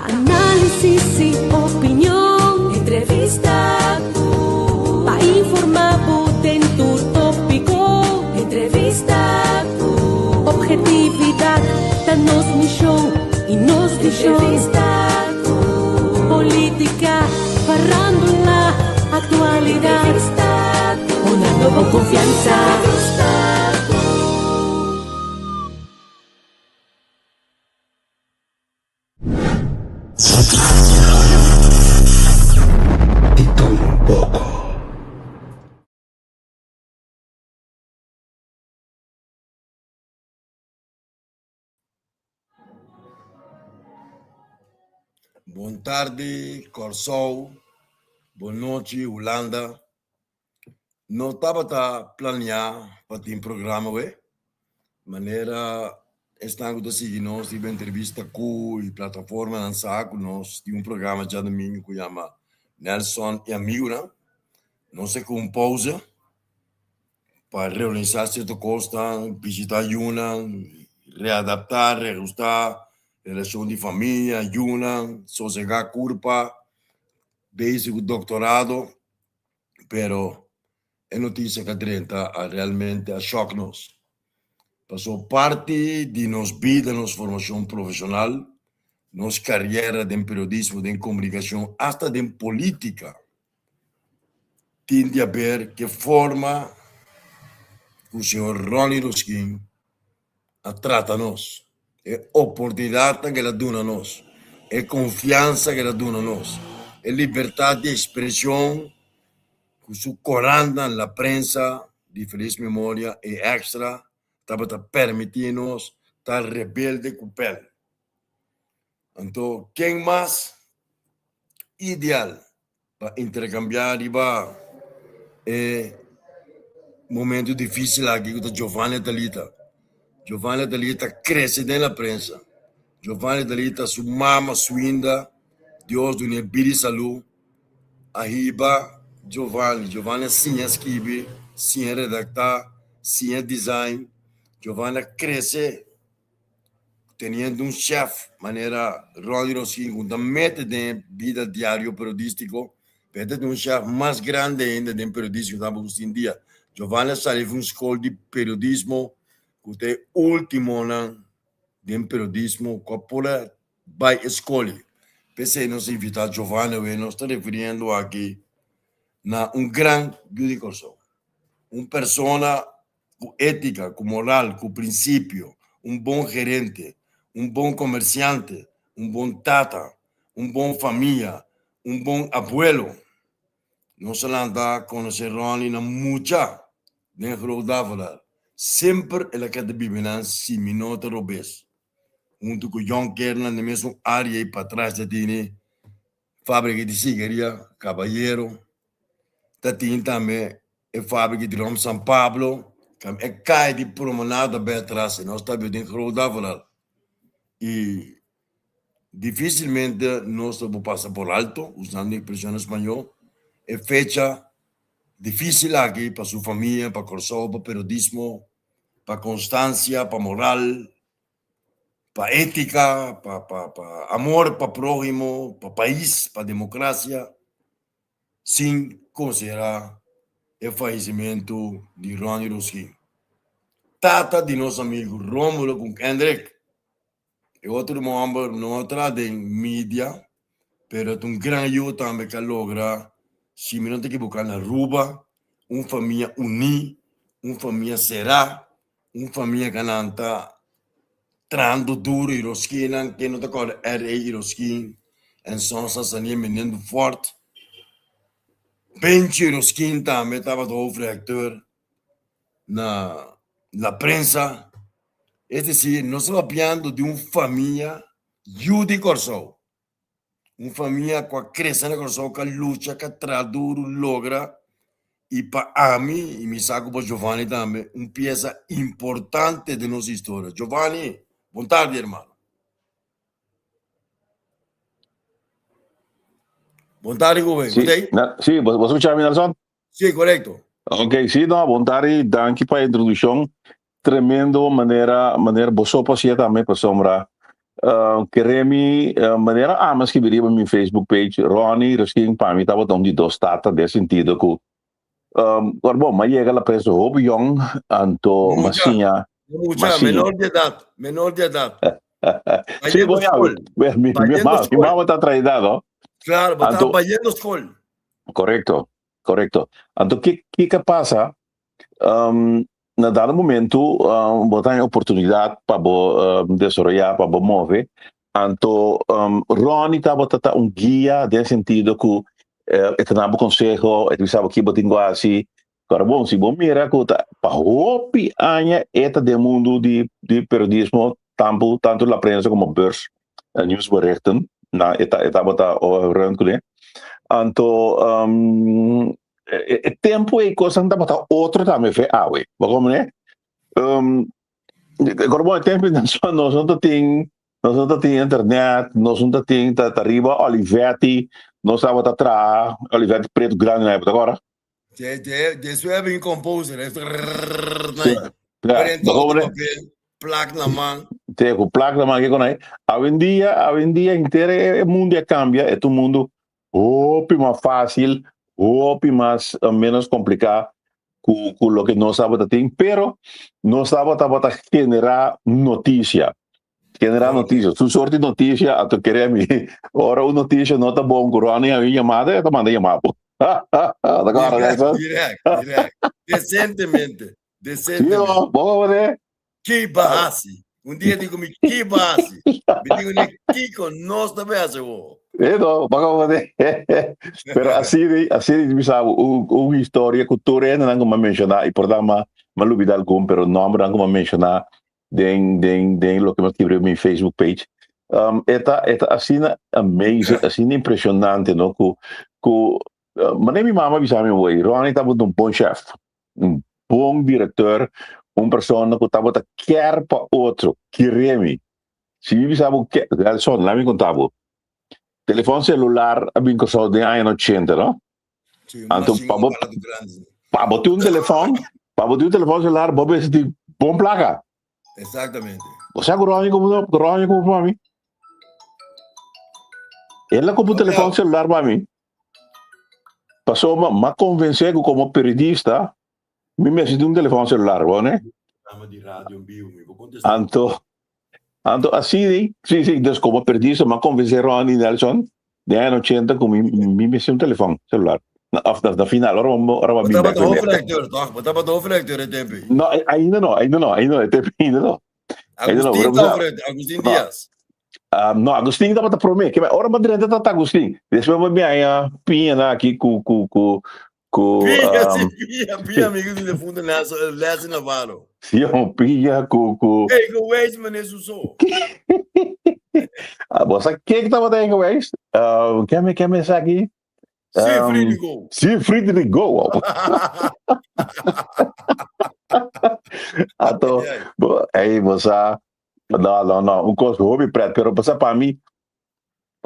Análisis y opinión, entrevista para informar en tu tópico, entrevista objetividad, danos mi show y nos di show, política, farándula, actualidad, una nueva confianza. Boa tarde, Corsol. Boa noite, Holanda. Não estava a planear para ter um programa, ué? Maneira, estamos a seguir nós, tive entrevista com a plataforma lançar com nós, tive um programa já domingo que chama Nelson e Amigo, né? Não se compousa para reorganizar certa costa, visitar Yuna, readaptar, reajustar, relação de família, Yuna, sossegar curva, basic doutorado, pero é notícia que a realmente a choque-nos. Passou parte de nossa vida, nossa formação profissional, nossa carreira de periodismo, de comunicação, até de política. Tem a ver que forma que o senhor Ronnie Ruskin trata-nos. É oportunidade que ele dá a nós. É confiança que ele dá a nós. É liberdade de expressão que su coranda na prensa de feliz memória e extra estava a permitir-nos estar rebelde com pele. Então, quem mais ideal para intercambiar é momento difícil aqui com Giovanni Talita. Giovanni Talita cresce na prensa. Giovanni Talita, sua mama, sua inda, Deus do Nebiri Salu, Ahiba, Giovanni sim escreve, sim redactar, sim design. Giovanni cresce tendo um chefe, maneira Ronnie Ruskin, que mete de vida diário periodístico, pede um chefe mais grande ainda de periodismo que estamos em dia. Giovanni saiu de uma escola de periodismo, que é o último ano de periodismo, que pode vai escolher. Pensei nos invitar Giovanni, nós estamos referindo aqui na grande judicação. Uma pessoa com ética, com moral, com princípio, bom gerente, bom comerciante, bom tata, bom família, bom abuelo. Nós anda a conhecer Ronnie na muita, dentro da falar. Sempre ela quer viver na Siminota Robes. Junto com John Kernan, na mesma área e para trás da Tine, fábrica de cigaria, Caballero. Tem também a fábrica de Roma São Pablo, que é cai de promenada bem atrás, nós estamos dentro do Davaral. E dificilmente nós vamos passar por alto, usando a expressão espanhol, é fecha difícil aqui para sua família, para Corsol, para periodismo, para constância, para moral, para ética, para amor, para próximo, para país, para democracia, sem considerar o falecimento de Ronnie Ruskin. Tata de nosso amigo Rômulo com Kendrick. E outro membro não trata em mídia, mas é grande ajuda também que logra, se não te equivocar na Ruba, uma família unida, uma família será, uma família que não está trando duro e Ruskin, que não está com R.A. Ruskin, e são sasania menino forte. Benchi Ruskin também estava do hoofdredacteur na prensa. É decir, nós estamos falando de uma família de Corsol. Uma família que cresce na Corsol, que luta, que traduz, logra. E para mim, e me saco para Giovanni também, uma peça importante de nossa história. Giovanni, boa tarde, irmão. Boa tarde, Gomes. Sim, você escuta, Nelson? Sim, correto. Ok, sim, não, boa tarde. Danke para a introdução. Tremendo maneira você passeia também para sombra Queremi maneira mas que viria minha Facebook page Ronnie Risking para mim estava tão de dos data de sentido que agora bom mas chega lá preso hobby young anto Mucha, masinha mucha, masinha menor de edad. sim Vayendo bom já school, vayendo minha school. mama está traidado Claro, estaba anto vayendo school. correcto correcto anto que passa na dado momento botar oportunidade para desenvolver para mover anto Ronnie estava guia de sentido que dava conselho sabe que botinho assim agora bom se bom mira que para hopi anya eta de mundo de periodismo tanto la prensa como beurs nieuwsberichten na eta bota rond né anto tempo e coisa não bota outro também fe awe como né agora bom tempo nós não tem internet nós não tem tá arriba Olivetti nós estava atrás Olivetti preto grande na época agora Después había un composer. sim Frente como de né papel, placa na mão. tem o placa na mão que com aí hoje em dia inteiro o mundo cambia é todo mundo mais fácil mais menos complicado com o que nós estamos tendo, pero nós estamos generar notícia. Generar notícia. Tu sorte notícia, a tu querer me. Ora, uma notícia não tá bom, Corona, a minha chamada, eu mando chamar. Agora, né? Directo. Decentemente. Sim, vamos ver. Que base. Um dia digo-me, que base. Me digo, Kiko, nós também hacemos. Não, vamos ver. Pero assim, sabe, uma história que tu não como mencionar, e por dar uma lubida algum, pero não como mencionar, den lo que me escreveu no Facebook page. Eta assim amazing, assim impressionante, não? Mas nem minha mama bisame way. Ronnie estava um bom chefe, um bom diretor, uma pessoa que estava a querer para outro, querer-me. Se me sabe o que, só lá me contava. Telefone celular, a mim que só de anos 80, não? Então, para botar um telefone celular, para ver se tem bom placa. Exatamente. Você é Ronnie como para mim? Ele comprou o telefone celular para mim. Passou a convencer que como periodista, me mexi de um telefone celular, né? Anto assim, sim, dus como periodista, me convencer Ronnie Nelson, de anos 80, que me mexi um telefone celular. Na final, ora bem. Botava do reflector, toch? Botava do reflector, é tempo. Não, ainda não, é tempo, ainda não. Agustín Dias. No, Agustín estava a prometer que ora Madrid está Agustín. Depois me minha pinha aqui com Pinha amigo de fundo Lécio Navarro. Sim, pinha com Ei, que o ex me nessusou. Você que estava daí com o ex? Quer me aqui? Siegfried Go. Então, aí você não, coisa hobby preto, pero para mim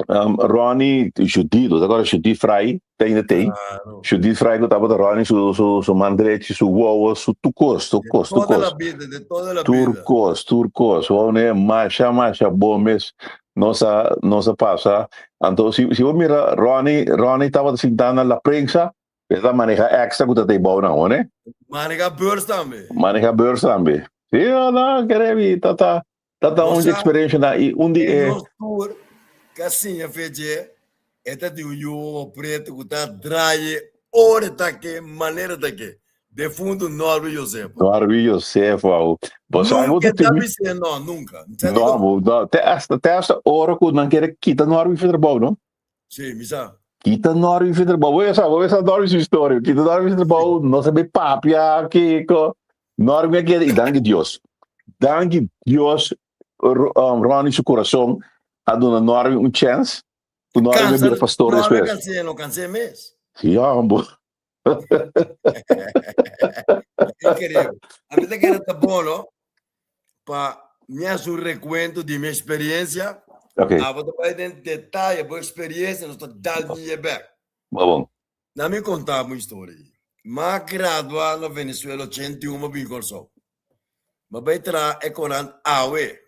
Ronnie judido, agora judido fry, tem, judido fry que estava Ronnie su mandrete, su uovo, su turcos. De toda a vida. Turcos, o né, macha, bom mês, nossa passa. Então, se você mira Ronnie estava sentado na prensa, essa maneja extra que tem bom não, né? Maneja beurs também. Sim, não, querem tá onde experiência na e dia que assim a fez de um preto que tá draie hora daqui maneira daqui de fundo Norby Joseph você nunca até esta hora que não quer quitar Norby Federal não sim misa quita Norby Federal vou essa Norby sua história quita Norby Federal não sabe papia que Norby que e danke Dios Ronnie seu coração a dona Norby chance o Norby vira pastor depois não cansei mesmo sim amor incrível a vida que era bom não para minha recuento de minha experiência a você vai ter detalhe boa experiência não está dando dinheiro back bom não me contar uma história mas graduado na Venezuela 81 bem corso mas vai entrar é corante awe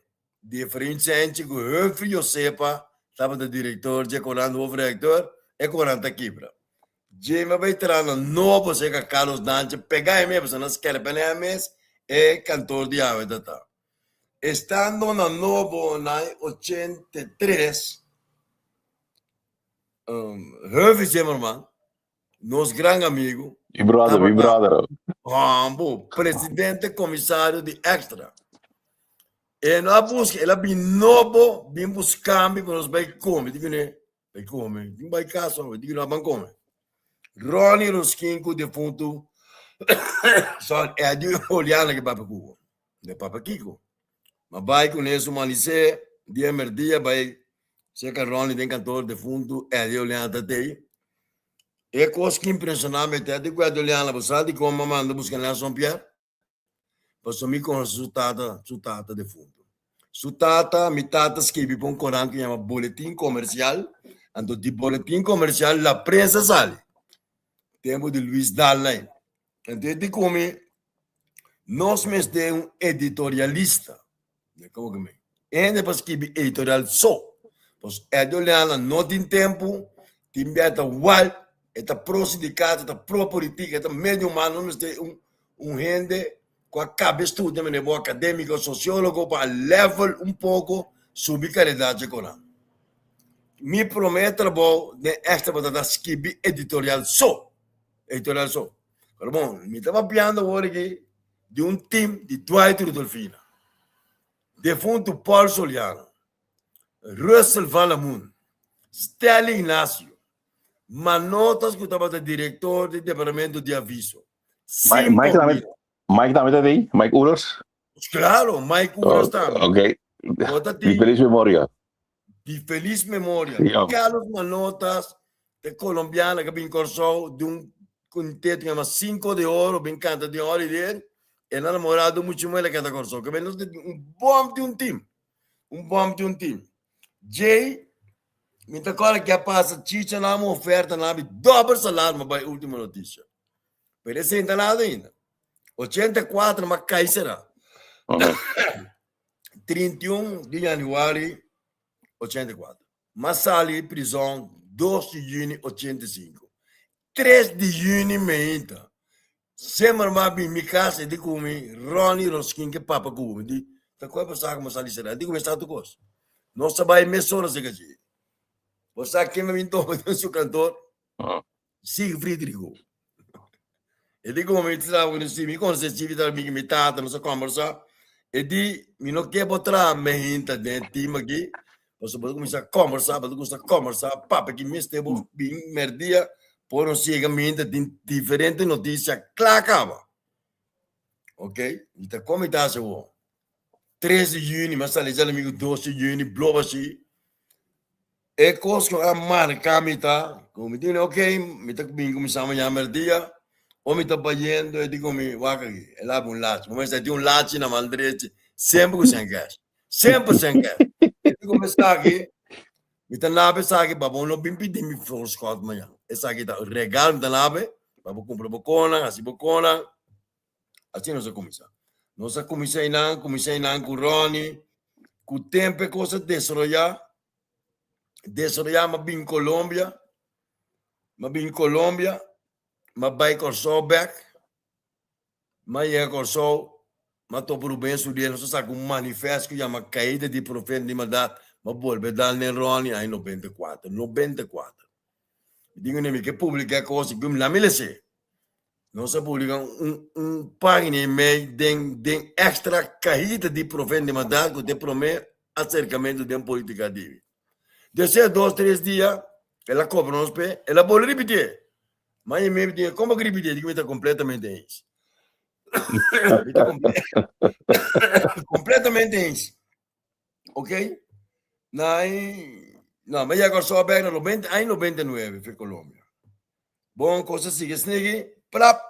Diferente com o filho Josepa, estava o diretor, já corando o diretor, e corando a quebra. Já vai entrar no novo, se Carlos Dante, pegar em mesmo, não se quer pegar mês, é cantor de ave da tá. Estando no novo, na 83, Hervé Zimmerman, nosso grande amigo, Mi brother. presidente comissário de Extra. E na busca, ela vem novo, vem buscar, para nós vai comer, digo, né? Vai comer, não vai casa, digo, não vai comer. Ronnie Rosquinco, defunto, só é de olhar que vai para Cuba, de Papa Kiko. Mas vai com isso, manicê, dia merdia, vai, se que Ronnie tem cantor defunto, é de olhar até. E coisa que impressionava, até de quando olhar na bolsa, de como manda buscar na São Pierre, passou me com sutata defunto. Sutata, mi tata escreve para um corante que chama boletim comercial, então de boletim comercial, a prensa sale. Tempo de Luiz Darley. Então, de como nós mesmos temos editorialista. Como que me? E depois que editorial só. Pois é de olhar não tem tempo, tem beta wal, é pro-sindicato, é pro-política, é meio humano, nós temos gente com a cabeça tudo, é acadêmico, sociólogo, para level pouco subir a qualidade econômica. Me prometo, de extra para escrever editorial só. Editorial só. Mas, bom, me estava piando hoje de time de Dwight Rudolfina. Defunto Paulo Soliano. Russell Valamun. Stanley Inácio. Manotas que estava diretor do departamento de aviso. Mike também aí? Mike Ullers? Claro, Mike Ullers também. Ok. De feliz memória. De feliz memória. Yeah. Carlos Manotas, de colombiana, que vem corso de quinteto que chama 5 de Ouro, bem canta de ouro e dele, é namorado muito mais que canta corso. Que vem bom de time. Bom de time. Jay, me toca que passa, Chicha, na oferta, na dobro salário, mas vai última notícia. Mas esse ainda nada ainda. 84, mas cai será. 31 de janeiro 84. Mas sali prisão 2 de junho 85. 3 de junho me entra. Sempre mais bem me casa de comer Ronnie Roskin que papa comer. De tá qual passar como sali será. De começar tu coisa. Não sabe me só se que você que me vintou do seu cantor. Siegfried Rigo. E di come mi stavo con mi consiglivi dal mica mitata, non so come sa. E di mi non che potrà me hinta del team aqui. Posso começar a conversar, papa que me esteve bem merdia, por um seguimento de diferente notícia, clacava. Ok? Então, como está se o 13 de junho, mas ali já amigo 12 de junho, blova assim. E coisa que a marca me tá, como diz, ok, me tá bem começar amanhã merdia. O me tá pagando e digo me waka aqui, é lá um latte, mas tem um latte na mandrete, sempre sem gás. Sempre sem gás. Digo me está aqui, me tá lá pensar aqui, babo não bem pedir me for Scott amanhã. Essa aqui tá regalo da nave, babo compra bocona, assim não se começa. Não se começa ainda com Ronnie, com o tempo coisa desarrollar mas bem Colômbia, mas vai corso back, mas é corso, mas tô por bem estudar, não sei um manifesto que chama caída de profeta de mandato, mas volve dar nem Ronnie em 94. Digo nem que publica coisa que me lá me lesse. Não se publica página e meio de extra caída de profeta de mandato que te promete acercamento de política dele. Desde 2, 3 dias, ela cobra nos pés, ela pode repetir. Mas me diz, como que repetir? Digo, está completamente isso. Completamente isso. Ok? Não, mas agora só aberto em 99, foi Colômbia. Bom, coisa sigue, plap,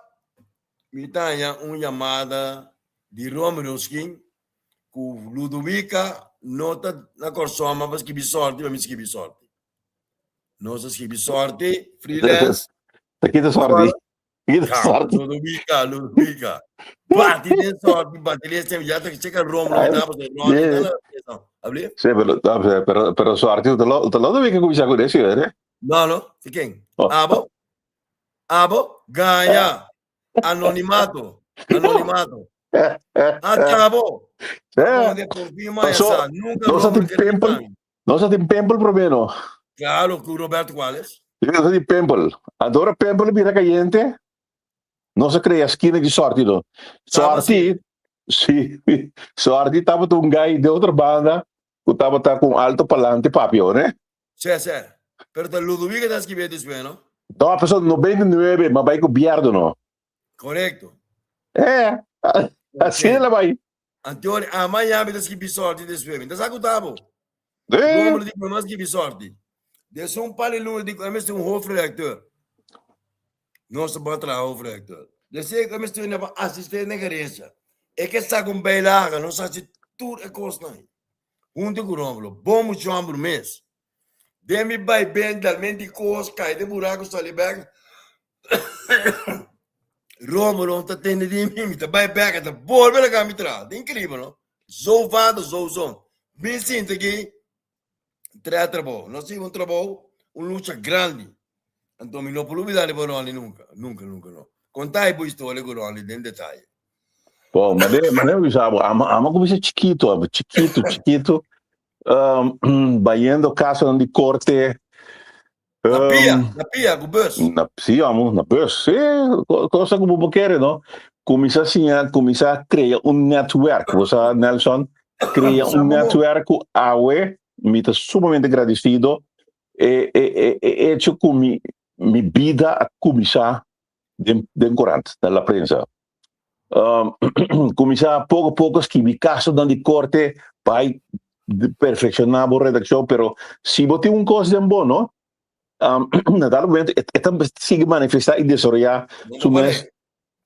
me tenha uma chamada de Romero Skin, com Ludovica, nota na Corsoma, para escrever sorte, para me escrever sorte. Não se escrever sorte, freelance. Aqui da sorte. Kita Calma, sorte. Ludovica. Bate de sorte, bate de sempre. Já tem que chegar Romulo, Ay, dá para ser Ronnie, yeah. dá na Abli? Sí, pero sorte, te lo debe que comienza con eso, ¿eh? Não, fiquem. Oh. Abo, ganha. Anonimato. Acabou. Onde confirma essa, nunca No se Romulo te pimple, quer. no se te pimple primero. Claro, que o Roberto Quales. No se te pimple. Adora pimple, mira caliente. No se crea esquina de sorte, no. Sorte, sim. Sorte estava um guy de outra banda que estava com alto palante papio, né? Sim. Pero te Ludovica está escrevendo isso, não? Então a pessoa 99, mas vai com biardo, não. Correto. É, assim ela vai. Antione, amanhã me descrevi sorte desse filme. Então, sabe o tabo? É. Romulo diz que nós que sorte. Desse palelo, digo, eu sou hoofdredacteur. Nossa, bota lá, hoofdredacteur. Desse que eu estou assistente na gerência. É que está com beilaga, não sabe se tudo é coisa não. Junto com o Romulo, bom muito ambro mês. Demi vai bem, talmente coisa, cai de buraco, só ali bem. Romulo está tendo de mim, tá vai bem, tá volta a caminhar. É incrível, não? Zo vader, zo zoon. Bem sinto aqui. Três trabalhos. Nós temos trabalho, luta grande. Então, não pode olvidar de Ronnie nunca. Não. Contar a história com Ronnie, em detalhe. Bom, mas eu já, ama como se chiquito, Baiando casa de corte. Na pia, com o bus. Sim, amo, na bus. Sim, coisa como você quer, não? Começa a criar network. Você, Nelson, cria network awe, me está sumamente agradecido. Hecho com minha vida a começar de corante, na prensa. Começar pouco a pouco a escrever casos de corte, vai perfeccionar a redação, pero se você tem coisa de bom, não? Na dado momento, também sigue manifestar e desarrollar sumas.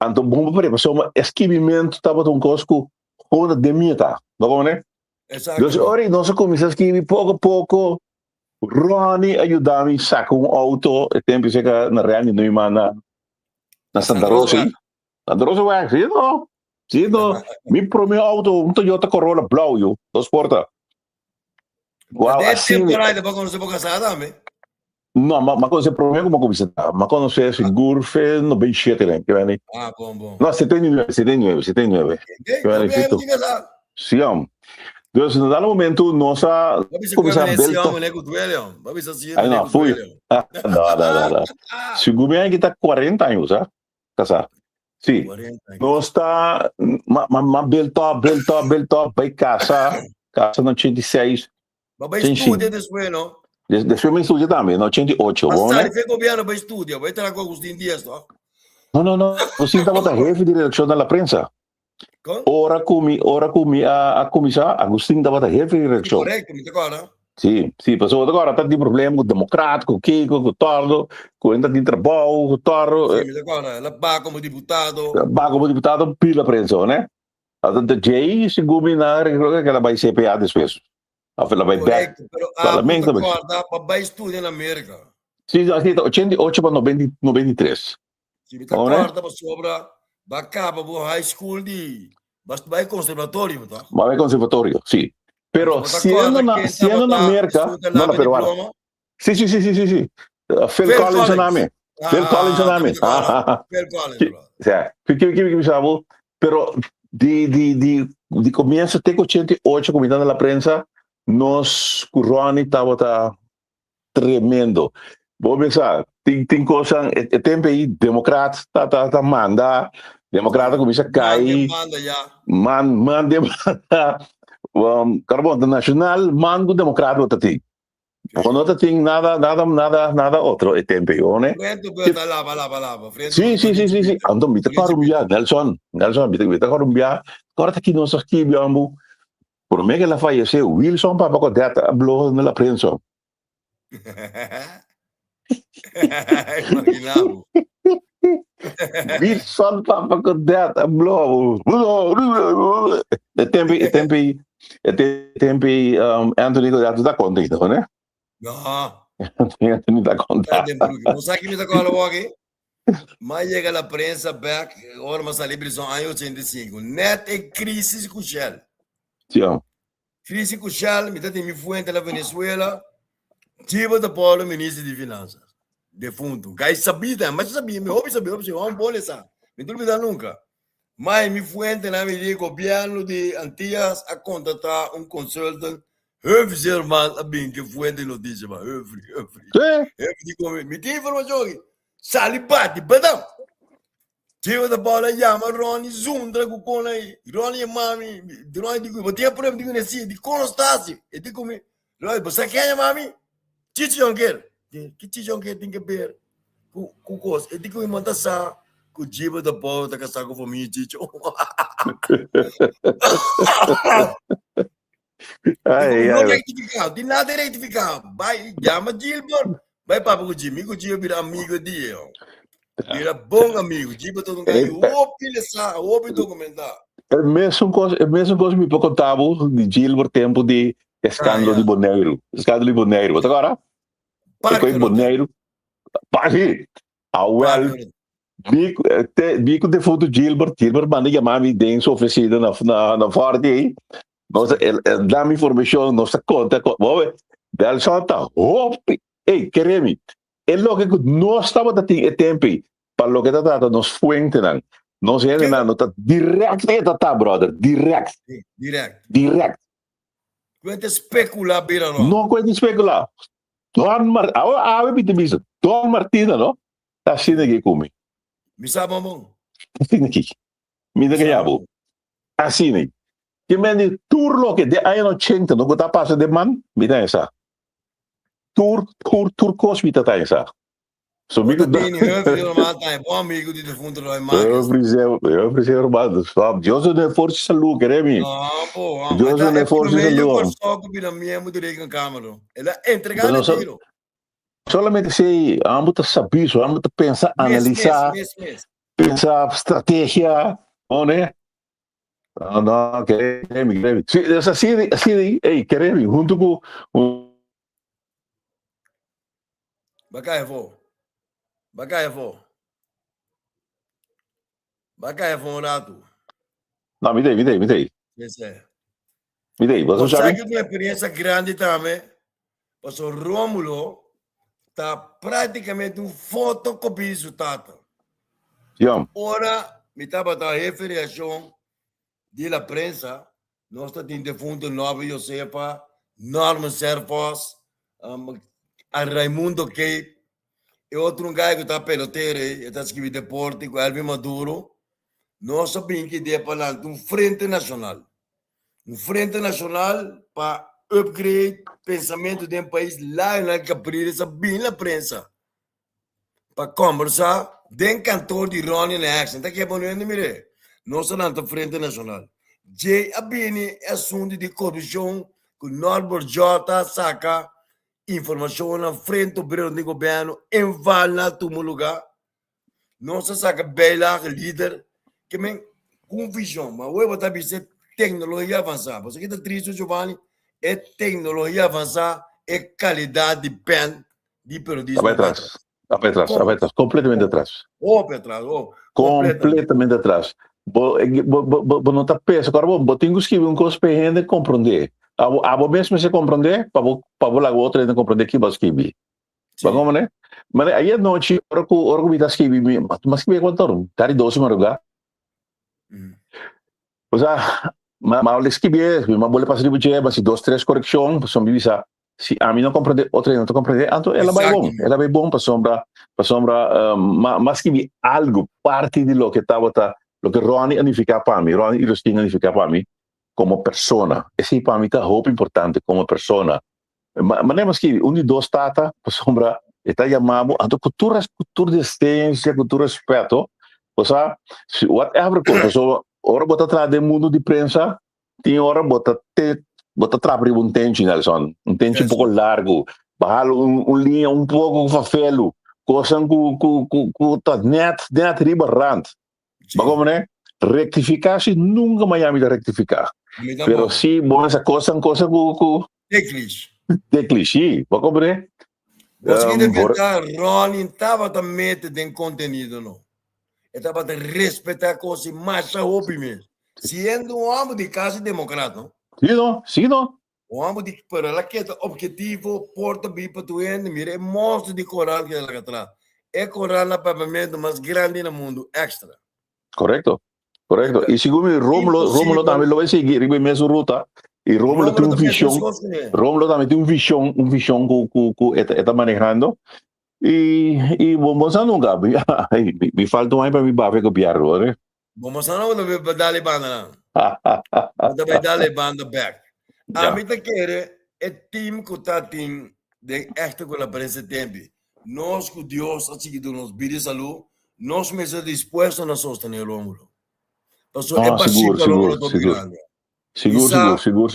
Então, bom para pessoa, escrevimento estava um coisa com toda de meta, não é? Exato. Então, ora, nós começamos a escrever pouco a pouco. Ronnie ajudava a sacar auto, e tempo que na real não me manda na Santa Rosa. Santa Rosa vai, sim, não. Meu primeiro auto, Toyota Corolla blau, dos portas. Uau, assim. Temporada para conhecer para casar também. Não, mas conhecer primeiro como começar. Mas conhecer seguro foi no 27, né? Bom. Não, 79. Sim, então, no dado momento, nós começamos a belta. Aí não, fui. Não. Se o governo está 40 anos, casar. Sim. Nós está, belta, vai casa no 86. Mas vai estudar depois, não? Depois me estudia também, no 88. Mas sabe, foi governo para estudar, vai ter com Agostinho Dias, não? Não. Você estava na jefe de redação da prensa. Ora comi a começar, Agostinho estava na jefe de redação. Correto, me agora. Sim, passou agora, está de problema com o democrático, com o Kiko, com o Tordo, com o de trabalho, com o Tordo. Sim, me agora, ela vai como deputado. Pila prensa, né? Então, Jay, se governar, que ela vai CPA depois. Ela vai back. Parlamento. Vai estudar na América. Sim, aqui está 88 para 93. Sim, me acorda para sobra, vai acabar o high school de... Basta vai conservatório, tá? Vai conservatório, sim. Pero siendo na América, no, pero bueno. Sí. Phil Collins name. Phil Collins name. Que sabe, pero de comienzo de 88 comitando la prensa, nos Ronnie estaba tremendo. Vou pensar, tem coisa, tempo aí, democrata manda, democrata começa a cair, manda, Carbon nacional, mango democrata o tati. Quando não tem nada outro é tempo, né? Sim. Então, me Columbia, Nelson, me Columbia. Agora tá aqui nós aqui, biambu. Por mim que ela faleceu, Wilson papa com data blog na prensa. Imaginavo. Wilson papa com data blog. É tempo Anthony Godard dá conta, né? Não. Anthony dá conta. Não sabe que me dá conta aqui? Mas chega a prensa back, agora mas a liberação em 85. Net é crise com Shell. Sim. Crise com Shell, me tem me fuente na Venezuela. Tipo da Paulo, ministro de Finanças. Defunto. Gai sabia, mas sabia, me ouve, vamos pôr essa. Me duvida nunca. Mas me fuente na me diz, governo de Antillas a contratar consultant. Höfzer mal a bem que fuente notícia, mas Höfzer. Me tem informação aqui. Sali bate, badam. Tipo da Paulo, chama Ronnie Zundra, com o aí. Ronnie é mami. Ronnie digo, vou ter problema, digo, nesse, de Constância. E digo, Ronnie, você quer, mami? Chichi Jonker, que Chichi Jonker tem que ver com coisa. Eu digo que manda sa com o jiba da bola da casar com a família Chichi. Não retificar, de nada retificar. Vai, chama Gilbert, vai para o Jimmy, que o Jimmy vira amigo dele. Vira bom amigo, Jiba todo mundo. Ouve documentar. É mesmo coisa me contava de Gilbert tempo de escândalo de Boneiro. Escândalo de Boneiro. Mas agora, depois de Boneiro, pare. Bico de foto Gilbert manda chamar me dentro sua oficina na forte aí. Dá-me informação, nossa conta. Bel solta. Ei, queremos. É logo que nós estamos a ter tempo para lo que está nos fuente não. Nós não está direto, brother. Direct. Quanto especular, beira não. Não quanto especular. Don Martina, não? Tá assim aqui comigo. Me sabe, mamão? Assim aqui. Me dá ganhar, assim aí. Que me turlo que de aí no 80, não está passando de man, me dá essa. Tur cosmita tá essa. So me do bem, eu é bom amigo de defunto Roy Marques. Eu preciso armado. Deus não força saúde, queremos. Não, pô. Deus não força saúde. Eu só que vira mesmo direito na câmera. Ela entregar no tiro. Solamente se ambos saber, ambos pensar, analisar, pensar estratégia, né? Não, queremos. Assim, ei, queremos junto com Bacai, um rato. Não, me dei. Esse é. Me dei, você já viu? Uma experiência grande também. Porque o Rômulo está praticamente um fotocopia do Tata. Ora, me estava a referência da prensa, nós estamos defunto novo, eu sepa, Norman Serfos, a Raimundo Cape, e outro cara que está peloteiro, está escrevendo deporte, com Elvin Maduro, nós sabemos que é para um frente nacional para upgrade pensamento de um país lá na Caprira, sabem na prensa, para conversar, den cantor de Ronnie na action, está aqui a bonita, mire, nós estamos na frente nacional. Jay Abini é assunto de corrupção, que Norbert Jota saca informação na frente do bureau de governo, envala todo lugar. Nós saca bela líder, que men com visão, mas eu vou dizer tecnologia avançada. Você que está triste, Giovanni, é tecnologia avançada, é qualidade de pen, de periodismo. Atrás, completamente atrás. Completamente atrás. Não está pensa, agora vou ter que escrever coisa para a gente compreender. A mesmo se compreender, para a outra gente compreender que vai escrever. Vamos, né? Mas aí à noite, hora que eu está escrevendo, mas escrever quanto tempo? Tá de 12 madrugada. Ou seja, mas eu escrevi, mas vou passar de budget, mas 2, 3 correções, são bisa. Se a mim não compreender, outra não compreender, então ela vai bom para sombra, mas escrevi algo, parte de lo que estava lo que Ronnie significa para mim, Ronnie Irostin significa para mim como persona. Esse para mim é muito importante como persona. Mas não é mais que de dois tata, para sombra, está chamado a cultura de existência, cultura de respeito. Ou seja, whatever coisa, ora bota atrás do mundo de prensa, tem hora bota atrás um tente, Nelson, um tente um pouco largo, baixar linha um pouco fafelo, coisa que net riba rand. Mas como né? Rectificar se nunca mais me rectificar. Pero se bom essa coisa que de clichê. De clichê, mas como né? Você que deve Por, estar, Ronnie, estava a meter de conteúdo, não. Estava a respeitar a coisa mais hobby mesmo. Sendo um homem de casa democrata, não? sim, não. Um homem de para lá que é objetivo, porta bem para tu ende, mira, é monstro de coral que ela atrás. É coral na pavimento mais grande no mundo, extra. Correto. E segundo Romulo também lo vai seguir a mesma ruta. E Romulo tem uma visão, Romulo também tem uma visão que está manejando. E vamos a nunca. Me falta um aí para me bater com o Pierro, né? Vamos a não dar banda, não. Vai dar banda back. A mim tá querendo é time que tá tem de extra com a presença tempo. Nós que Deus assim que nos bide saúde, nós mesmo dispostos a sostener o Romulo. Passou é passivo o Romulo do grande. Seguro.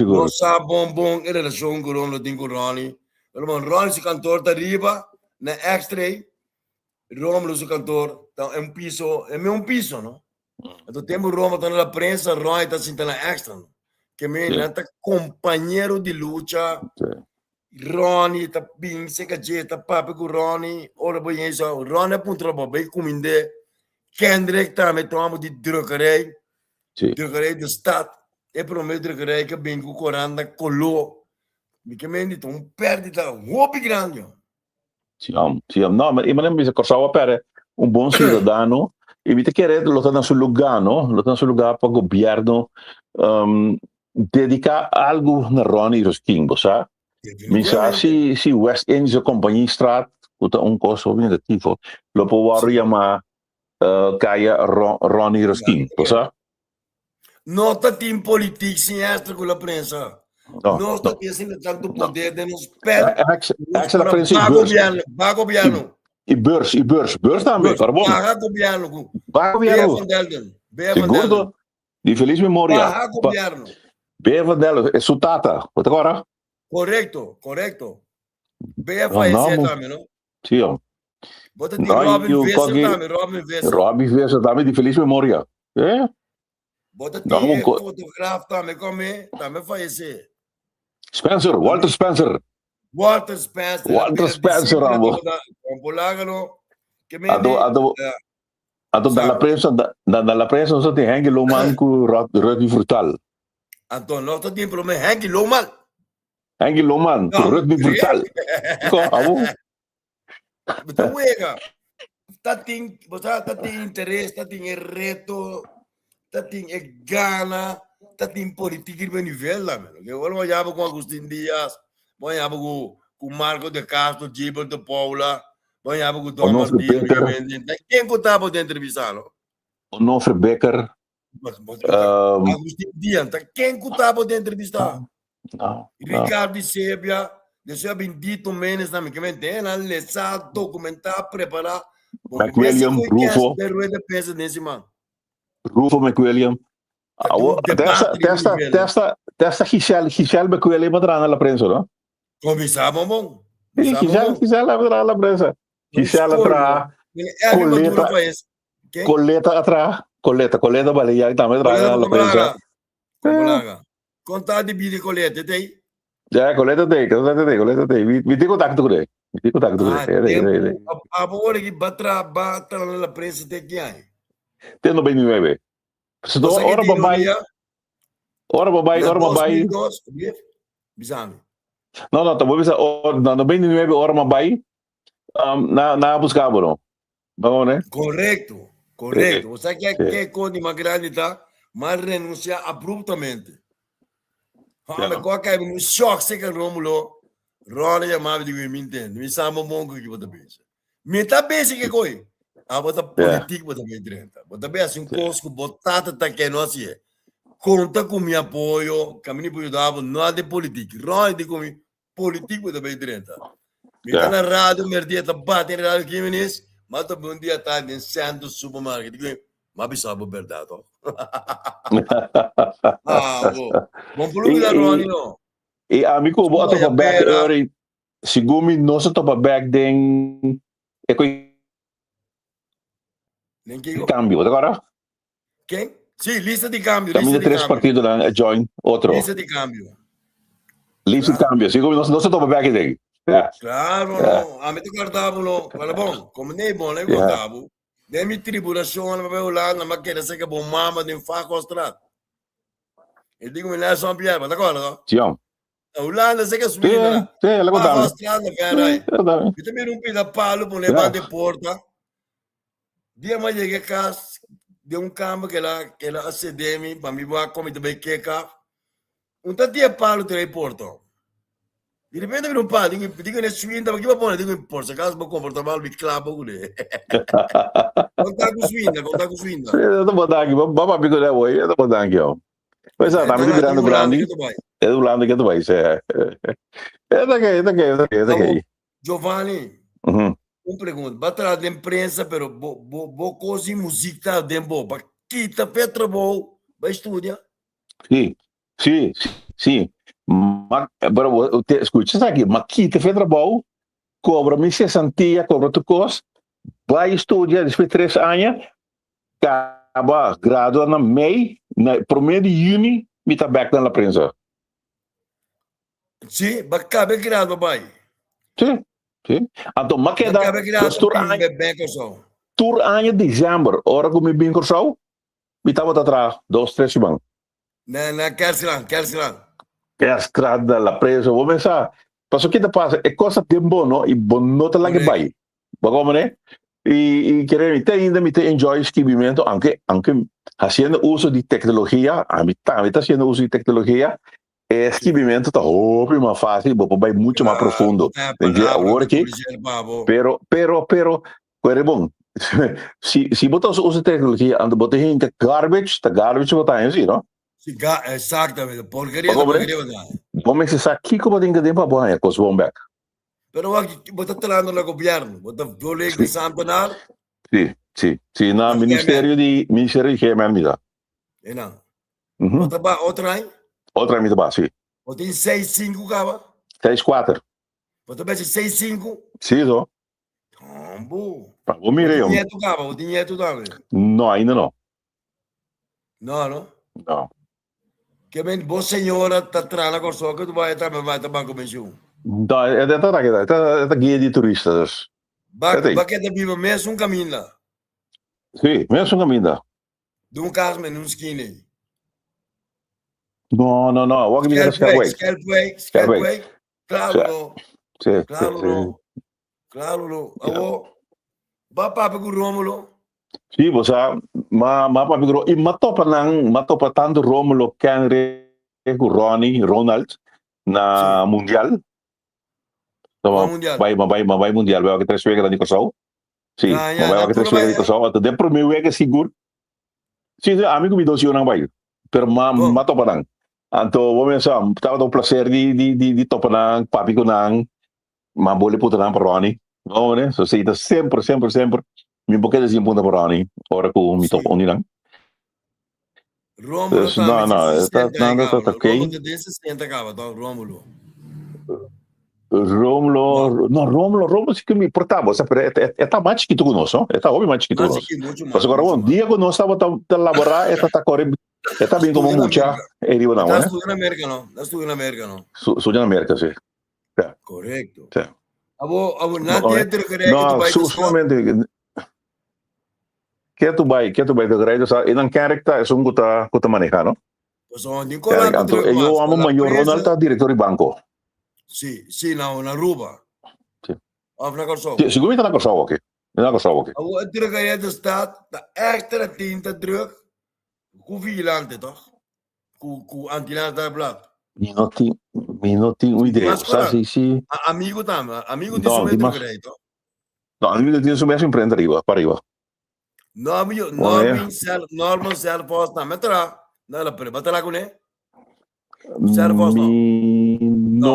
Nós sabe bom em relação com o Romulo tem com o Ronnie. Ronnie se cantor tá riba na extra. Romulo se cantor tá um piso, é um piso, não? Então tempo Romulo tá na prensa, Ronnie tá sentando na extra. Que me nata companheiro de luta. Ronnie tá bem, se que tá papo com Ronnie, ora bem isso, Ronnie apontou para bem cominde. Kendrick também tomamos de drogaria. Drogaria do estado. É para o meu drogaria que bem com coranda colou. Me que me dito perde da hobby grande. Sim. Não, mas eu me cortava para um bom cidadão. E me te querer lutar no seu lugar, não? Lutar no seu lugar para o governo dedicar algo na Ronnie Ruskin, sabe? Misa si West End sa companhia Strat uta un costo negativo lo può chiamare kaya Ronnie Ruskin, sa? Não está tem política sem extra com a prensa. Não está tendo tanto poder de nos pés. Extra prensa Ba governo. E beurs também, carbon. Ba governo. Seguro, de feliz memória. Ba governo. Bea Vandelden, é sutata, agora? Correcto. Bea faz também, não? Sim. Bota de Robin Vesser. Robin Vesser também de feliz memória. É? Bota de fotografo também, também faz isso. Walter Spencer, amo. Dalla prensa non so ti Henry Loman con Rugby Brutal. Anton, non sto tempo me Henry Loman. Henry Loman con Rugby Brutal. Betul wega. Tating interesse, tating reto, tating gana, tating politica in nível lá, mano. Eu vou olhar com Agustín Dias, vou olhar com Marco de Castro, Gilberto de Paula, vou olhar com Dom Martins, quem que estava de entrevistar, não? Onofre Becker. Agustín Dias, quem que estava de entrevistar? Não. Ricardo Sebia, deixa bendito menos na minha mente, na lesar, documentar, preparar. McWilliam, Rufo. Rufo McWilliam. Testa Giselle McWilliam entrando na prensa, não? Começava bom. Giselle entrando na prensa. Giselle atrás. Coleta atrás. Coleta Baleia também entrando na prensa. Contar de vídeo coleta, tem? Já, coleta tem. Me tem contato com ele. Agora que batra na prensa tem que aí. Tem 99. Hora babai. Bisame. Não, tá bom, na 99 hora babai. Na buscar, não. Vamos, né? Correto. Você quer que coisa mais grande tá, mas renunciar abruptamente. Qual que é um choque se que Romulo Ronnie chamava de me entende, me chama mongo que você pensa. Me tá pensando que coi. Bota política bota bem dentro. Bota bem assim coisas que botata tá que não assim. Conta com meu apoio, caminho para ajudar, não é de política. Ronnie de como política bota bem dentro. Me tá na rádio, me dia tá batendo na rádio que me diz, mas tá bom dia tá em centro supermercado. Digo, mas bisabo verdade. Vamos pro lugar Ronnie não. E amigo, vou topa back early. Sigumi não se topa back den é coi cambio, agora? Quem? Sim, lista de cambio. Também três partidos lá, join outro. Lista de cambio. Sigumi não se topa back den. Claro, Yeah. no. A mim te guardava, no. Fala, bom, como nem bom, nem Yeah. guardava. Nem me tribulação, não vai olhar, não vai querer ser que bom mama de um faco astrado. Eu digo, me leva São Pierre, mas agora, não? Tião. A Holanda, sei que é Sim, subindo lá. sim, ela Faco gostava. astrado, não vai aí. Eu também. Eu também não pedi palo para levar Yeah. de porta. Dia mais cheguei a casa, de um campo que ela acedeu para me voar como também que cá. Um tanto palo tirei porta. De repente eu não palo, digo nesse swing, tava aqui para pôr, digo por se acaso vou comportar mal, me clavo com ele. Contar com swing, contar com swing. Eu tô botando aqui, vamos amigo da Oi, eu tô botando aqui, ó. Pois é, tá me liberando grande. É do lado que tu vai, é daqui. Giovanni, uma pergunta, batalha de imprensa, pero bo coisa música de boa, para quita Petra bom, vai estudar. Sim. Agora, escuta isso aqui, mas quita Petra bom, cobra-me 60, cobra tu cost, vai estudar depois de 3 anos, acaba graduar na Mei, na 1 de junho, me tá back na prensa. Sim, bacana grado, pai. Sim. Então, mas que dá, tour ano de dezembro, hora que me vim com o show, me tava atrás, 2, 3 semanas. Na Kersilan. Estrada, la presa, vou pensar, mas o que passa, é coisa de bom, não? E bom não tá lá que vai. Como, né? E querer ainda me ter enjoy escrevimento, aunque fazendo uso de tecnologia, a mim tá fazendo uso de tecnologia, escrevimento está mais fácil, vai muito mais profundo. Agora que, pero, é bom. Se você usa tecnologia, anda botar em garbage botar em si, não? Exatamente, porcaria. Vamos pensar aqui como tem que ter para boa, com os bombek. Pero aqui, você está falando no governo, você está de Santanar? Sim, no Ministério de GML, E não. Outra aí? Outra aí, sim. Você tem 6-5, cava? 6-4. Você tem 6-5? Sim, só. Bom. Vou mirar. O dinheiro dava? Não, ainda não. Não? Não. Que bem, boa senhora, está trana com só que tu vai estar com benção. Não, é guia de turistas. Baqueta viva mesmo caminho lá. Sim, mesmo caminho lá. De caso, mas não esquine. Não. O que me dá Scalpway. Claro. Alô, papo com o Rômulo. Sim, você, mas papo com o e matopa tanto Rômulo que com Ronald na Mundial. Vai Mundial, vai que 3 vezes de Kosovo. Sim, vai que 3 vezes de Kosovo, até de primeiro vez é seguro. Sim, amigo me deu não vai. Pero matopa não. Então, vamos pensar, estava o prazer de topar papi com não, mas boleh putar não para Ronnie. Não, né? So sei sempre, me porque assim ponta para Ronnie, hora que me topa onde não. Rômulo não, tá ok. Rômulo de 60 cava, tá, Rômulo. Rômulo sim que me portava, sabe? É mais que tu conosco, é tá óbvio mais que tu conosco. Mas agora um dia que nós estava a laborar, tá correndo, tá bem como mucha, é riba não, né? Está estudando na América, não? Sou na América, sim. Correto. Sim. Abo não tem que somente que tu vai de grade, sabe? E não quer que tá que manejar, não? Eu amo maior Ronald, tá diretor de banco. Sim, na Aruba. Sim. Na Kosovo. Sim, na Kosovo, ok. Na Kosovo, ok. Abo de staat, de extra tinta terug, com vigilante, toch? Com antilante da blad. Mi não tenho ideia, sabe? Se amigo de sua direito. Não, amigo de sua empresa para arriba. Normal self-post na metra. Não, ela pode bater lá com ele. Não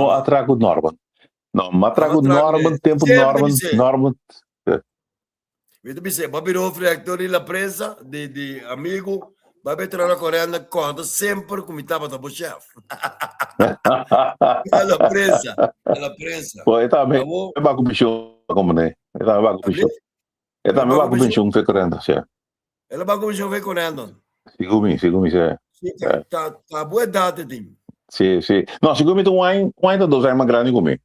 atrago Norman. Não, mas atrago Norman, tempo Norman. Vete bem, vai vir o reflector e a prensa de amigo, vai ver na correndo, corda sempre como estava o chefe. Ela prensa. Pô, eu também, eu vou com o bicho, como né? Eu também vou com o bicho. Eu também vou com o bicho, foi correndo, sim. Ela vai com o bicho, foi correndo. Segumi, sim. Tá boa data, Tim. Sim. Não, segumi tu wine tá 2 anos mais grande comigo.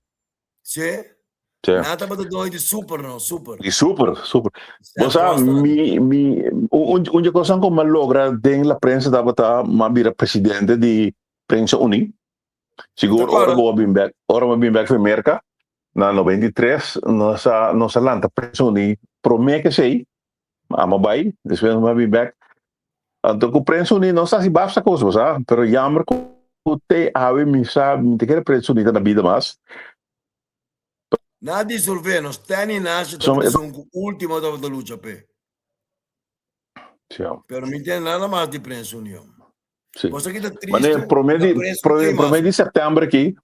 Sim? Certo. Nada para dois de super, não, super. E super, super. Certo, Você bastante. onde coisa como logra dentro da prensa dava tá mabira presidente de prensa uni. Tá Seguro ora claro? vou bem back para América na 93 nossa lanta prensa uni promete que sei, ama vai, depois vou bem back. Então com prensa uni não sabe se basta coisa, sabe? Pero jammer com te ave misa, me te quer prensa uni na vida mas. Nada dissolver, não está nem nasce, tá Som preso com o último da luta, pé. Pero me entende nada mais de prensa união. Sim. Você que tá Mas triste, na prensa não tem mais.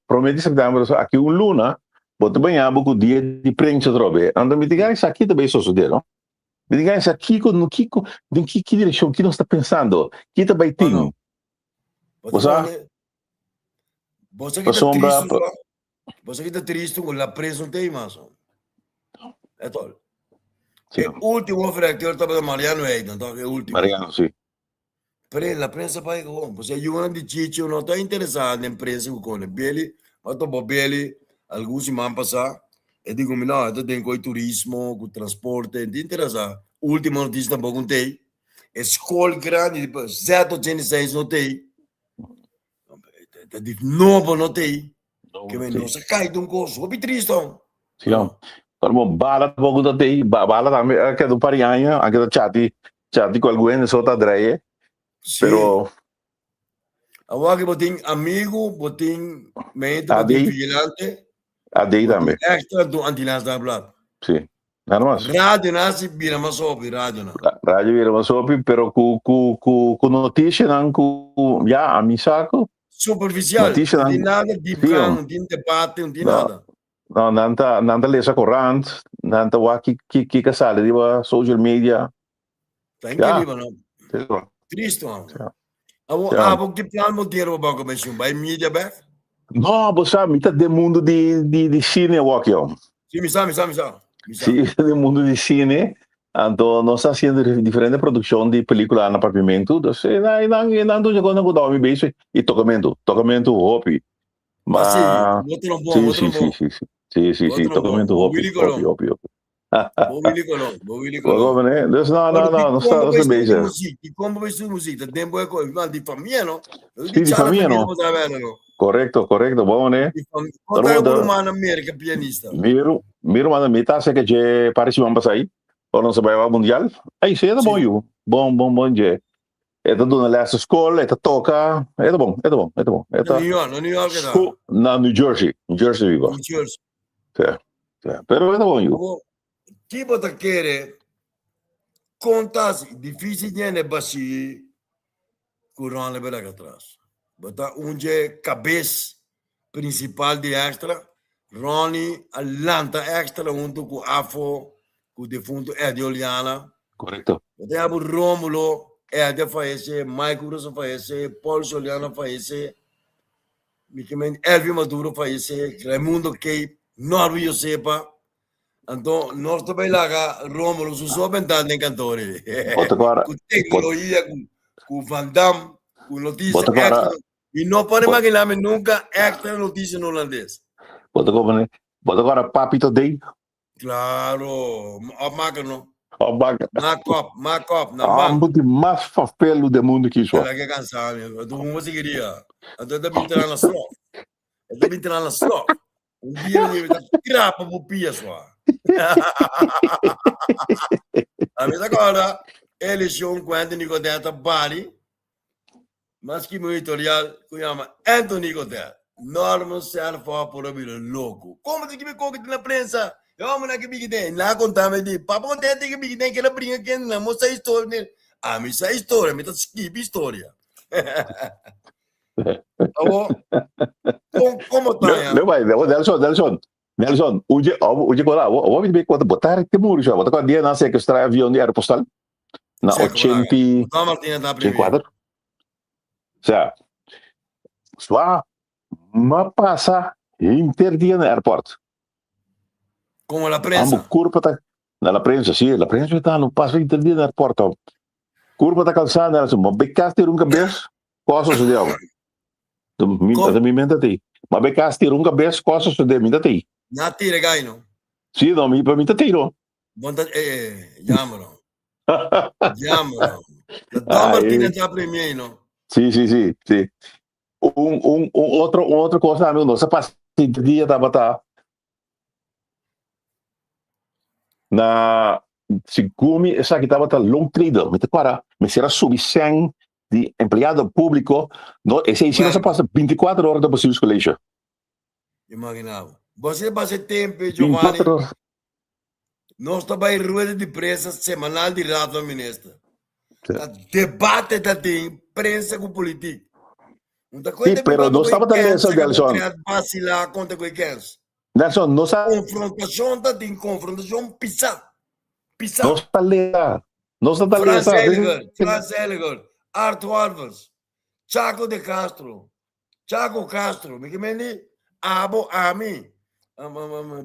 promete setembro aqui luna, boto bem abo com dia de prensa trobe. Anda me diga isso aqui também só sucede, não? Me diga isso aqui com que direção que nós está pensando? Que tá vai ter? Não. Você que tá sombra, triste, você que tá triste com a prensa não tem mais. É todo. É o último reactor estava da Mariano Eiden, então é o último. Mariano, sim. Pero a prensa vai com, você é um de Chicho, não está interessado em prensa com ele. Beli, mas tô bom Beli, alguns semanas passar, eu digo, não, eu tenho com turismo, com transporte, não interessado. Última notícia também não tem. Escola grande, depois 086 não tem. De novo não tem. Que vem, não se cai de curso, vou triste, não. Sim, não. Como bala pouco da tei, bala também, que do parianha, aqui da chati com alguém, só tá dreie. Pero agora que botem amigo, botem mente, botem vigilante, adei também. Extra do antilas da blá. Sim. Nada mais. Rádio nasce vira mais sobre rádio na. Rádio vira mais sobre, pero com notícia não com já a misaco. Superficial. Não tem nada de plan, não tem debate, não tem nada. Não, nanta lesa corrente, nanta wa que casale de social media. Tá incrível, não? Triste, não? Que plan mo ter o banco mais vai mídia back? Não, você sabe, tá de mundo de cine aqui, ó. Sim, me sabe. Sim, do mundo de cine. Então, nós estamos fazendo diferente produção de película no papiamento. Então, não tô jogando com o nome base e tocamento hobby. Mas sim, outro bom. Sim, tocamento hobby. Willy Colón. Não está base. E como vai ser música? Tempo é de família, não? Sim, de família, não? Correto, bom, né? Quanto é uma América pianista? Miro, mano, mita sei que je parece vamos sair. Ou não se vai ao mundial? Aí sim, é bom, eu. Bom, je. É tudo na leste escola, é toca, é bom. No New York, na New Jersey, vivo. New Jersey. Pero é bom, eu. Que você quer contar, difícil de basi curão le bela atrás. Bota cabeça principal de extra, Ronnie Atlanta extra junto com Afo, com o defunto Eddie Oliana. Correto. Bota o Romulo, Eddie falece, Mike Urosa falece, Paul Soliana falece, Elvio Maduro falece, Raimundo Cape, Norby Josepa. Então, nós também lá, Romulo, só ventando em cantores. Com tecnologia, com Van Damme, com notícia extra. E não pode imaginar nunca extra notícia no holandês. Bota agora papito dei. Claro, a máquina. Macop, na mão. Muito mais papel do mundo que isso. Ela quer cansar, meu. Tu não conseguiria. Então, eu também entrar na slot. Dia eu ia tirar para o pia só. A mesma agora, eles são quando Nicodeta Bari, mas que meu editorial que chama Anthony Nicodeta. Norman serve por o louco. Como tem que me colocar na prensa? Eu amo na que me tem. Lá contava de papo tem que me tem que ela brinca aqui na moça história. A mim essa história, me tá skip história. Como tá? Não vai, Nelson, hoje agora, vamos ver quanto botar que muro já. Botar dia na sequestrar avião de aeropostal na 84. Certo. Só uma passa interdia no aeroporto. Como a prensa? Curva tá na prensa, sim, a prensa está no passo interdia no aeroporto. Curva tá calçada, Nelson, mas becaste um cabeça, coisas de algo. Da minha mente aí. Mas becaste um cabeça, coisas de minha aí. Na tira gai, no? Sì, no, per me tiro. Bonta, chiamalo. Chiamalo. La Don Martinez già premio, Sì, sì, sì, sì. Outra coisa, amigo, nossa paciente dia tava na Sigumi, essa que tava long trader, me te para, me será subicem de empregado público, no, esse aí não se passa 24 horas depois do colégio. Imaginava. Você passa tempo, Giovanni, 24 horas. nós estamos em rueda de prensa semanal de rádio, ministro. Sim. Debate da tem prensa com política. Sì, però non stava dall'esso, Nelson. Vacilar contra quei cans. Nelson, non sa... Confrontação da tem confrontação pisa. Pisa. Non sta lì. Non sta dall'esso. Franz Elliger, Arthur Alves, Chaco de Castro, Chaco Castro, me chiamani Abo Ami,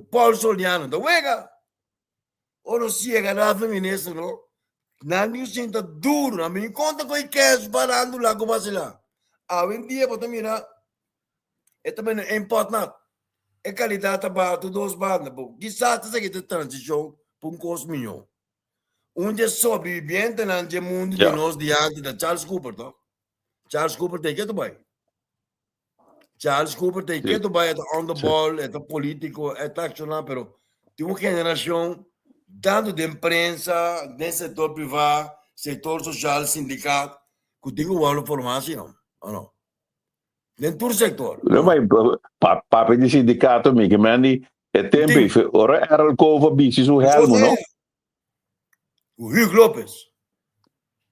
Paul Soliano, da Wega. Ora si è ganato ministro, no? Nanni senta duro, na mi conta coi cash parando lá como assim lá. A vendia para mira, é também é importante. É qualidade para todos os bandas, pô. Quizás você que transição para custo milhão. Onde sobrevivente no mundo de nós diante da Charles Cooper, tá? Charles Cooper tem que vai. Charles Cooper tem que vai, é on the ball, é político, é accionar, pero tem uma geração tanto de imprensa, de setor privado, setor social, sindicato, que tem uma formação, ou não? Dentro do setor. Não, mas papo de sindicato, me que mandi, é tempo, ora era o covo bici su helmo, não? O Hugo Lopes.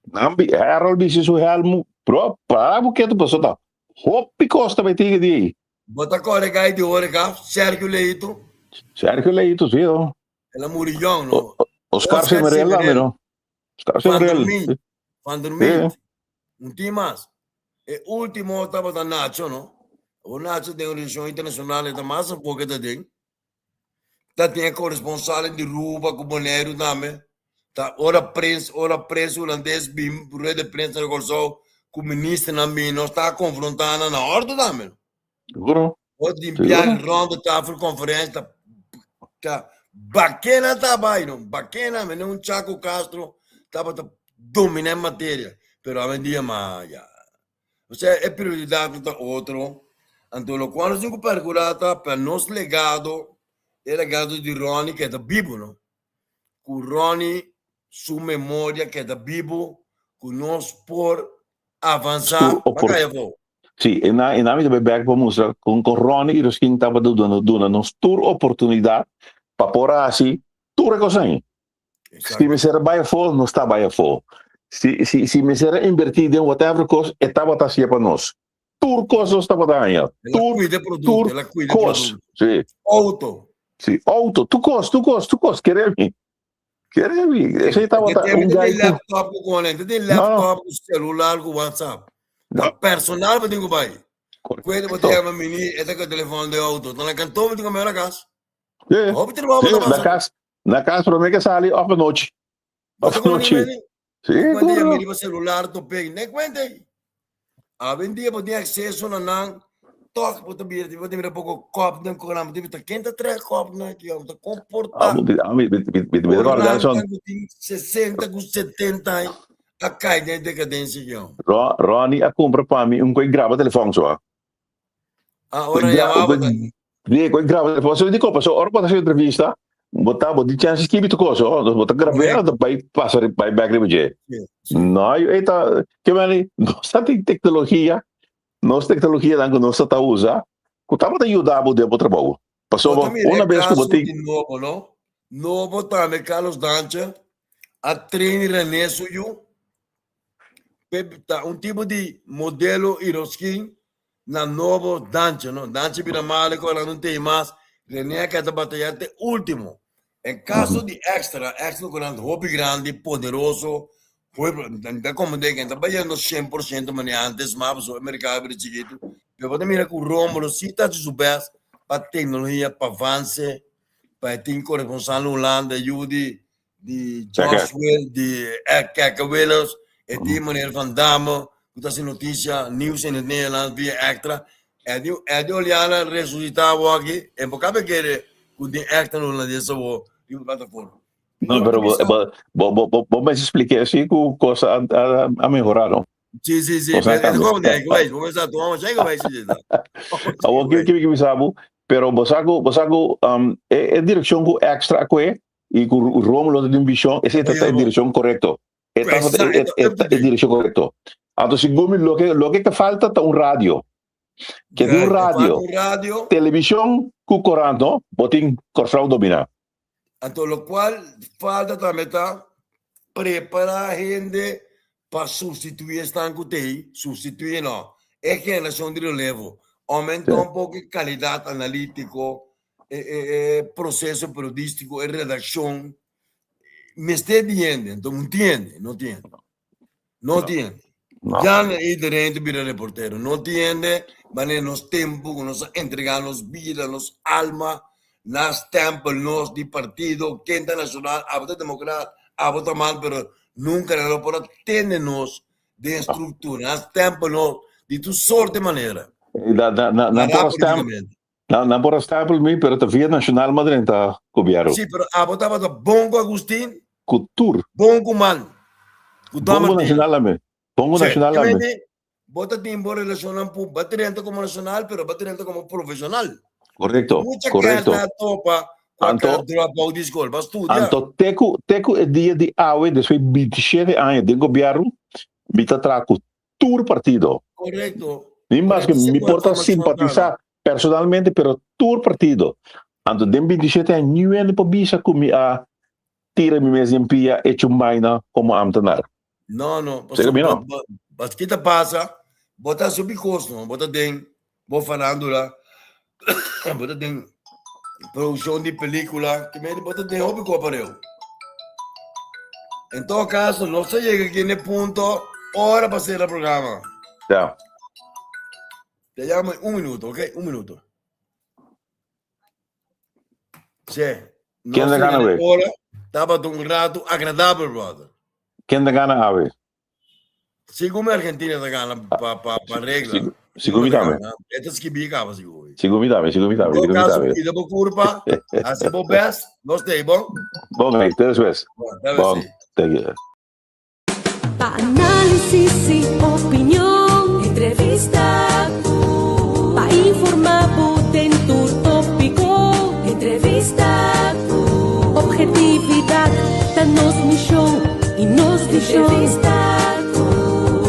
Não, era o bici su helmo, pro, para o que tu passou, tá? Hoppi costa vai ter que ir. Bota corregai de hora cá, Sérgio Leito. Sérgio Leito, sim, não? Ela Murilhão, não? Oscar Semerella, não? Oscar Semerella. Van der Mint. Time mais. E último estava da Nacho, não? O Nacho tem uma relação internacional, é da massa pouca da tem. Tá tem corresponsal de Ruba, com Boneiro também. Tá ora prensa holandês, bim, rede de prensa de Corsol, com o ministro na minha, nós está confrontando na ordem também. Seguro. Pode enviar ronda, tá, por conferência, tá. Bacana trabalho, não? Bacana, mas não Chaco Castro estava dominando a matéria, pero a vendia mais. Você é prioridade para outro. Então, quando se percurata para nosso legado, é legado de Ronnie, que é da Bíblia, não? Com Ronnie, sua memória, que é da Bíblia, com nós por avançar. Sì, e nami dove back para mostrar com Ronnie, e Roskin estava dando nos tour oportunidade para pôr assim, tudo coisa aí. Se me será baia for, não está baia for. Se me será invertido em whatever coisa, estava assim para nós. Tudo coisa estava daí. Tudo coisa. Sim. Auto. Sim, auto. Tu coisa. Querem? Esse estava tem laptop com corrente, tem laptop com celular com WhatsApp. Personal para digo vai. Quando você tem uma mini, esse que telefone de auto, então na canto me digo na casa. Na casa para mim que sai off a noite. Off a noite. Sim, quando eu me celular tu pega, nem quando a vendia podia acesso na não toque para também, tipo tem um pouco copo de programa, tipo quente três copos na que eu tô comportado. Me 60 com 70 a cair de decadência que eu. Ronnie a compra para mim coisa grava telefone só. Ora chamava coisa grava telefone, se dico passou ora para fazer entrevista, botava de chance que tu coisa, bota gravar depois passa vai back de não, eta que mani, nossa tecnologia não nossa tá usa, que tava de ajudar o de trabalho. Passou uma vez que botei novo também Carlos Dancha a treinar nisso eu tipo de modelo Iroskin na novo Dancha, não? Dancha vira mal, agora não tem mais. René que está batalhando até último. Em caso de extra grande, hobby grande, poderoso, como de que está batalhando 100% mas antes, mas o mercado é chiquito. Eu vou mirar com o Romulo, se está de subir para tecnologia, para avance, para ter corresponsal no Holanda, de Josh Will, de Keke Willers, e de meneer Van Damme, que está notícia, nieuws in het Nederlands via extra. É de olhar o resultado aqui, e por causa que Kundi acta no na dessa di plataforma. No, pero vos me expliqué así que cosa ha mejorado. Sì, sì, sì, O sea, è cambia. come dai, come sta tu amo sai come si dice. Awo que sabe, pero bosago dirección ku extra kwe y ku Rómulo de visión, esa está en dirección correcto. Esta es dirección correcto. Entonces, lo que te falta es un radio. Que de un radio, televisión ku corando, botín corfrau domina. Entonces, lo cual falta también preparar a gente para sustituir esta ancutei, sustituir no, es generación de relevo, aumenta un poco de calidad analítico, proceso periodístico, redacción. Me está entiendo, no entiende, no entiende. No entiende. Ya no iedereen te bieden reportero, no entiende, wanneer nos tiempo, nos entregan nos vida, nos alma, nas tempel, nos di partido, quinta nacional, abota democrata, abota mal, pero nunca lo por tenernos de estructura, nas tempel, no, de tu sorte manera. Não por stapel me, pero te via nacional Madrid tá cobiaro. Sí, pero abotava da Bongo Agustín, Cultura. Bongo man. Bongo nacional me. Bongo nacional me. Bota tiempo relacionado com baterento como nacional, pero baterento como profissional. Correcto, Mucha correcto. gente topa qualquer dropout de escola, para estudar. Anto teku é dia de awe, depois 27 anos de governo, bita traco tour partido. Correcto. Nem mais que me importa simpatizar personalmente, pero tour partido. Anto den 27 anos, nu en po bisa kumi a tira mi mes en pia e chumbaina como ambtenaar. No. Mas que passa, bota subir custo, bota den, vou falando lá, bota den produção de película, que me bota den hobby com aparelho. Em todo caso, não se chega aqui no ponto, hora para ser o programa. Ja. Te llamo en 1 minuto, ¿ok? 1 minuto. Sí. ¿Quién le gana, güey? Estaba un rato agradable, brother. ¿Quién le gana, Ave? Sigo me Argentina te gana para regla. Sigo mitame. Esta es que bica, sigo. Sigo mitame. No caso, y de culpa, hace por best, no stay, bon? Bon, mate, te después. Bon, te Análisis y opinión, entrevista, pa informar dentro tópico, entrevista, objetividad, danos mi show y nos entrevista,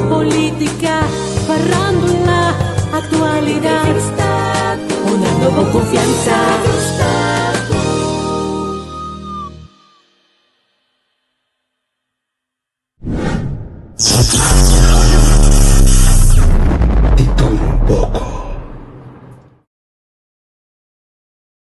política, farándula, actualidad, una nueva confianza.